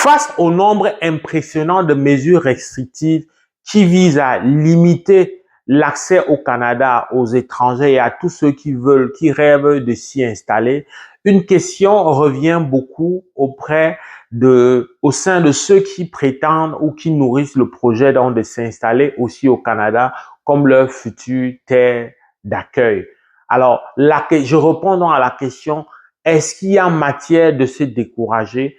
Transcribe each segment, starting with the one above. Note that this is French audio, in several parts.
Face au nombre impressionnant de mesures restrictives qui visent à limiter l'accès au Canada aux étrangers et à tous ceux qui veulent, qui rêvent de s'y installer, une question revient beaucoup au sein de ceux qui prétendent ou qui nourrissent le projet donc de s'installer aussi au Canada comme leur future terre d'accueil. Alors, je réponds donc à la question, est-ce qu'il y a matière de se décourager?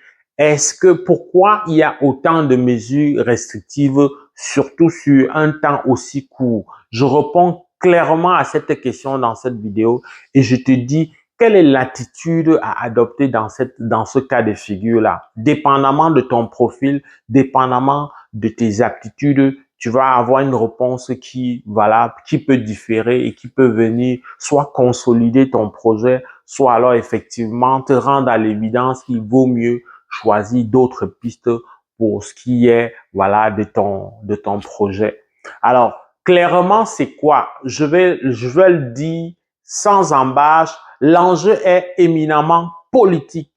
Pourquoi il y a autant de mesures restrictives, surtout sur un temps aussi court? Je réponds clairement à cette question dans cette vidéo et je te dis quelle est l'attitude à adopter dans ce cas de figure-là. Dépendamment de ton profil, dépendamment de tes aptitudes, tu vas avoir une réponse qui peut différer et qui peut venir soit consolider ton projet, soit alors effectivement te rendre à l'évidence qu'il vaut mieux choisir d'autres pistes pour ce qui est, de ton projet. Alors, clairement, c'est quoi? Je vais le dire sans embâche. L'enjeu est éminemment politique.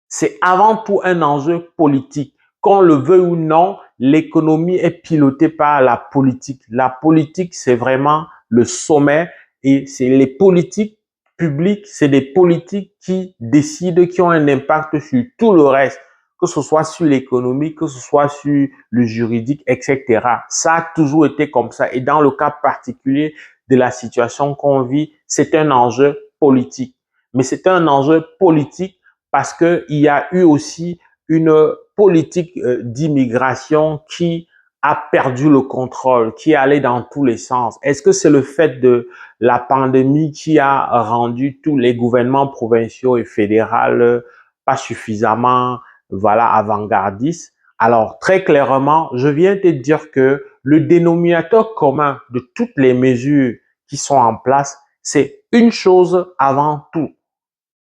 C'est avant tout un enjeu politique. Qu'on le veuille ou non, l'économie est pilotée par la politique. La politique, c'est vraiment le sommet et c'est les politiques publiques, c'est des politiques qui décident, qui ont un impact sur tout le reste, que ce soit sur l'économie, que ce soit sur le juridique, etc. Ça a toujours été comme ça. Et dans le cas particulier de la situation qu'on vit, c'est un enjeu politique. Mais c'est un enjeu politique parce qu'il y a eu aussi une politique d'immigration qui a perdu le contrôle, qui est allée dans tous les sens. Est-ce que c'est le fait de la pandémie qui a rendu tous les gouvernements provinciaux et fédéraux pas suffisamment, avant-gardistes? Alors, très clairement, je viens te dire que le dénominateur commun de toutes les mesures qui sont en place, c'est une chose avant tout.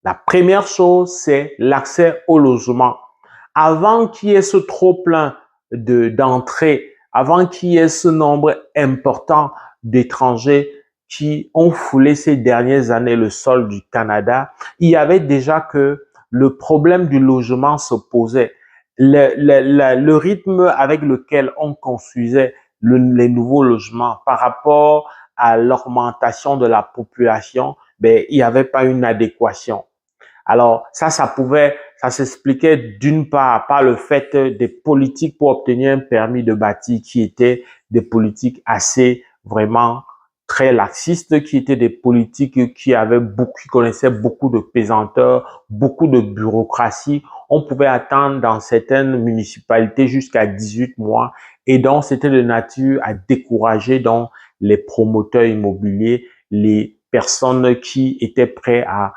La première chose, c'est l'accès au logement. Avant qu'il y ait ce trop-plein d'entrées, avant qu'il y ait ce nombre important d'étrangers qui ont foulé ces dernières années le sol du Canada, il y avait déjà que le problème du logement se posait. Le rythme avec lequel on construisait les nouveaux logements par rapport à l'augmentation de la population, il n'y avait pas une adéquation. Alors ça s'expliquait d'une part par le fait des politiques pour obtenir un permis de bâtir qui étaient des politiques assez vraiment très laxistes, qui étaient des politiques qui connaissaient beaucoup de pesanteur, beaucoup de bureaucratie. On pouvait attendre dans certaines municipalités jusqu'à 18 mois et donc c'était de nature à décourager donc les promoteurs immobiliers, les personnes qui étaient prêts à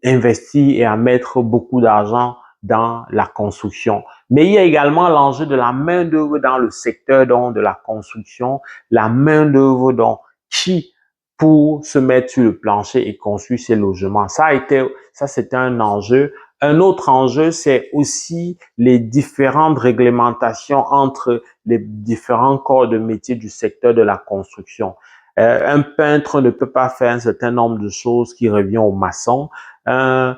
investir et à mettre beaucoup d'argent dans la construction. Mais il y a également l'enjeu de la main-d'œuvre dans le secteur donc, de la construction, la main-d'œuvre donc, qui pour se mettre sur le plancher et construire ces logements. Ça, c'était un enjeu. Un autre enjeu, c'est aussi les différentes réglementations entre les différents corps de métier du secteur de la construction. Un peintre ne peut pas faire un certain nombre de choses qui revient au maçon. Je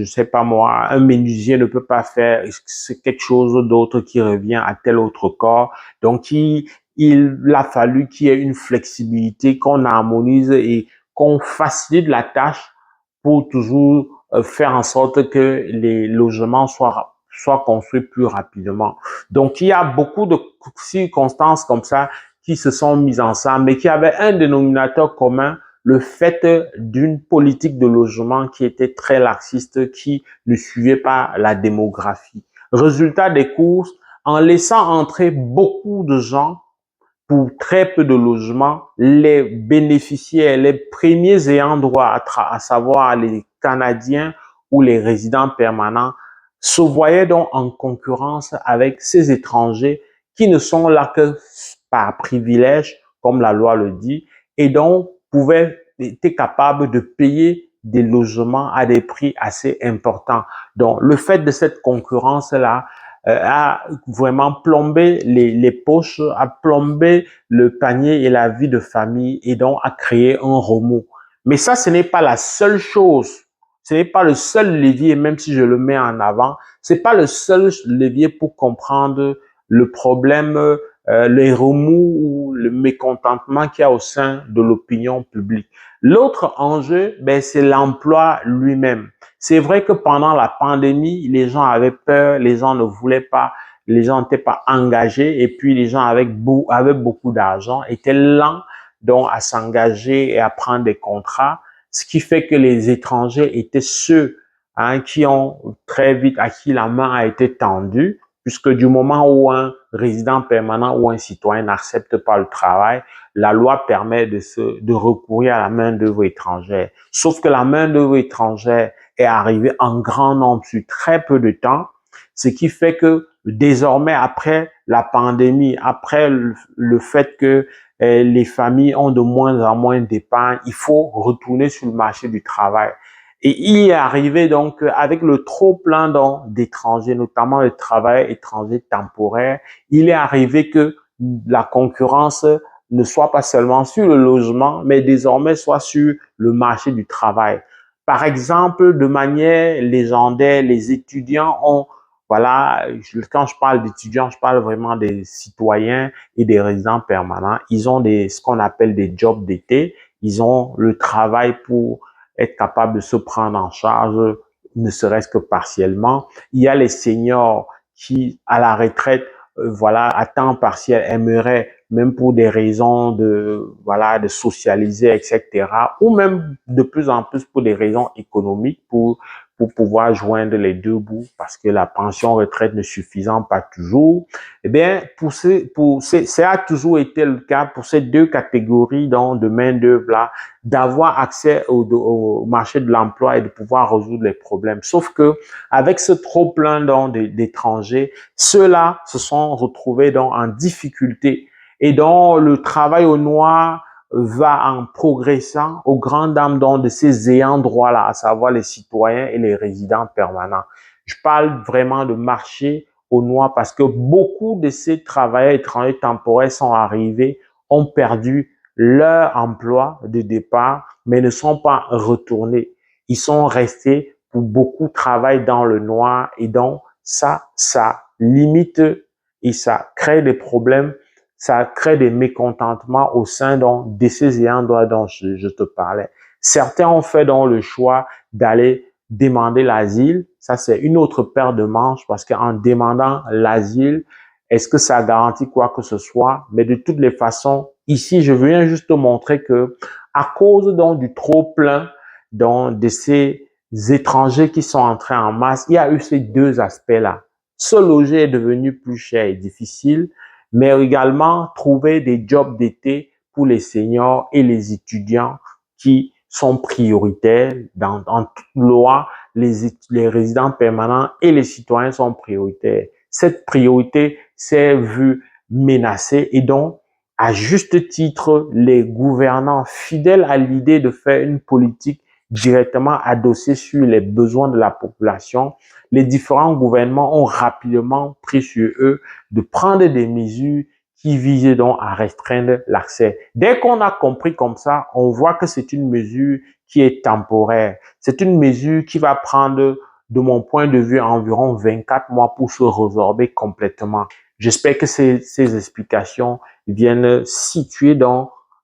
sais pas moi, un menuisier ne peut pas faire quelque chose d'autre qui revient à tel autre corps. Donc, il a fallu qu'il y ait une flexibilité, qu'on harmonise et qu'on facilite la tâche pour toujours faire en sorte que les logements soient construits plus rapidement. Donc, il y a beaucoup de circonstances comme ça qui se sont mises ensemble, mais qui avaient un dénominateur commun, le fait d'une politique de logement qui était très laxiste, qui ne suivait pas la démographie. Résultat des courses, en laissant entrer beaucoup de gens pour très peu de logements, les bénéficiaires, les premiers ayants droit, à savoir les Canadiens ou les résidents permanents, se voyaient donc en concurrence avec ces étrangers qui ne sont là que par privilège, comme la loi le dit, et donc étaient capables de payer des logements à des prix assez importants. Donc, le fait de cette concurrence-là a vraiment plombé les poches, a plombé le panier et la vie de famille et donc a créé un remous. Mais ça, ce n'est pas la seule chose Ce n'est pas le seul levier, même si je le mets en avant, c'est pas le seul levier pour comprendre le problème, les remous ou le mécontentement qu'il y a au sein de l'opinion publique. L'autre enjeu, c'est l'emploi lui-même. C'est vrai que pendant la pandémie, les gens avaient peur, les gens ne voulaient pas, les gens n'étaient pas engagés et puis les gens avaient beaucoup d'argent, étaient lents donc à s'engager et à prendre des contrats, ce qui fait que les étrangers étaient ceux qui ont très vite, à qui la main a été tendue, puisque du moment où un résident permanent ou un citoyen n'accepte pas le travail, la loi permet de recourir à la main-d'œuvre étrangère. Sauf que la main-d'œuvre étrangère est arrivée en grand nombre sur très peu de temps, ce qui fait que désormais, après la pandémie, après le fait que les familles ont de moins en moins d'épargne, il faut retourner sur le marché du travail. Et il est arrivé donc avec le trop plein d'étrangers, notamment les travailleurs étrangers temporaires, il est arrivé que la concurrence ne soit pas seulement sur le logement, mais désormais soit sur le marché du travail. Par exemple, de manière légendaire, les étudiants ont, voilà, quand je parle d'étudiants, je parle vraiment des citoyens et des résidents permanents. Ils ont ce qu'on appelle des jobs d'été. Ils ont le travail pour être capable de se prendre en charge, ne serait-ce que partiellement. Il y a les seniors qui, à la retraite, voilà, à temps partiel, aimeraient, même pour des raisons voilà, de socialiser, etc., ou même de plus en plus pour des raisons économiques, pour pouvoir joindre les deux bouts, parce que la pension retraite ne suffisant pas toujours. Eh bien, ça a toujours été le cas pour ces deux catégories de main-d'œuvre-là, d'avoir accès au marché de l'emploi et de pouvoir résoudre les problèmes. Sauf que, avec ce trop-plein d'étrangers, ceux-là se sont retrouvés en difficulté et dont le travail au noir va en progressant aux grandes dames de ces ayants droit-là, à savoir les citoyens et les résidents permanents. Je parle vraiment de marché au noir parce que beaucoup de ces travailleurs étrangers temporaires sont arrivés, ont perdu leur emploi de départ, mais ne sont pas retournés. Ils sont restés pour beaucoup travaillent dans le noir et donc ça limite et ça crée des problèmes, ça crée des mécontentements au sein de ces ayants droit dont je te parlais. Certains ont fait donc le choix d'aller demander l'asile. Ça, c'est une autre paire de manches parce qu'en demandant l'asile, est-ce que ça garantit quoi que ce soit? Mais de toutes les façons, ici, je viens juste te montrer que à cause donc du trop plein de ces étrangers qui sont entrés en masse, il y a eu ces deux aspects-là. Se loger est devenu plus cher et difficile, mais également trouver des jobs d'été pour les seniors et les étudiants qui sont prioritaires. En toute loi, les résidents permanents et les citoyens sont prioritaires. Cette priorité s'est vue menacée et donc, à juste titre, les gouvernants fidèles à l'idée de faire une politique directement adossée sur les besoins de la population, les différents gouvernements ont rapidement pris sur eux de prendre des mesures qui visaient donc à restreindre l'accès. Dès qu'on a compris comme ça, on voit que c'est une mesure qui est temporaire. C'est une mesure qui va prendre, de mon point de vue, environ 24 mois pour se résorber complètement. J'espère que ces explications viennent situer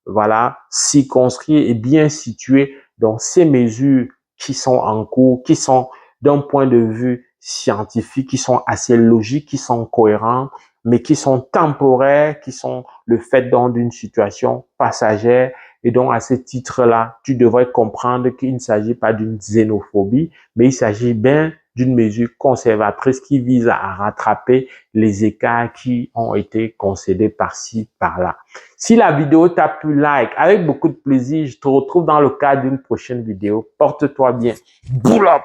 voilà, circonscrire et bien situer dans ces mesures qui sont en cours, qui sont d'un point de vue scientifique, qui sont assez logiques, qui sont cohérents, mais qui sont temporaires, qui sont le fait d'une situation passagère. Et donc, à ce titre-là, tu devrais comprendre qu'il ne s'agit pas d'une xénophobie, mais il s'agit bien d'une mesure conservatrice qui vise à rattraper les écarts qui ont été concédés par-ci, par-là. Si la vidéo t'a plu, like, avec beaucoup de plaisir, je te retrouve dans le cadre d'une prochaine vidéo. Porte-toi bien. Pull up!